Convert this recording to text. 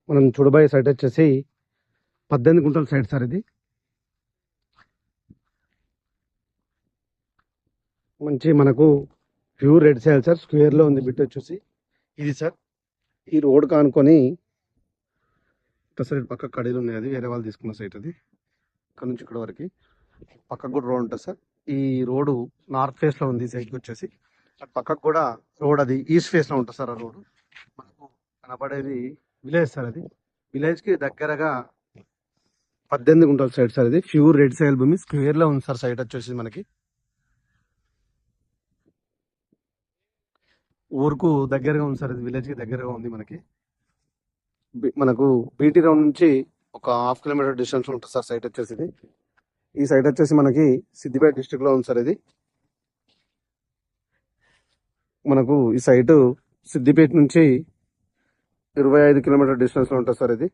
మనం చూడబోయే సైట్ వచ్చేసి 18 గుంటల సైట్ సార్. ఇది మంచి మనకు pure red soil sir. Square లో ఉంది బిట్ వచ్చేసి ఇది సార్. ఈ రోడ్ కానుకొని సైడ్ పక్క కడీలు ఉన్నాయి, అది వేరే వాళ్ళు తీసుకున్న సైట్. అది ఇక్కడ నుంచి ఇక్కడ వరకు పక్కకు కూడా రోడ్ ఉంటుంది సార్. ఈ రోడ్డు నార్త్ ఫేస్ లో ఉంది సైట్కి వచ్చేసి. అటు పక్కకు కూడా రోడ్ అది ఈస్ట్ ఫేస్ లో ఉంటుంది సార్. ఆ రోడ్ మనకు కనపడేది విలేజ్ సార్. అది విలేజ్ కి దగ్గరగా 18 గుంటల సైట్ సార్. ఇది ప్యూర్ రెడ్ సాయిల్ భూమి, స్క్వేర్ లో ఉంది సార్ సైట్ వచ్చేసి. మనకి ఊరుకు దగ్గరగా ఉంది సార్. ఇది విలేజ్ కి దగ్గరగా ఉంది మనకి. మనకు బీటీ రౌండ్ నుంచి ఒక ½ కిలోమీటర్ డిస్టెన్స్ ఉంటుంది సార్ సైట్ వచ్చేసి. ఇది ఈ సైట్ వచ్చేసి మనకి సిద్దిపేట డిస్ట్రిక్ట్ లో ఉంది సార్. ఇది మనకు ఈ సైట్ సిద్దిపేట నుంచి 25 కిలోమీటర్ డిస్టెన్స్ లో ఉంటుంది సార్. ఇది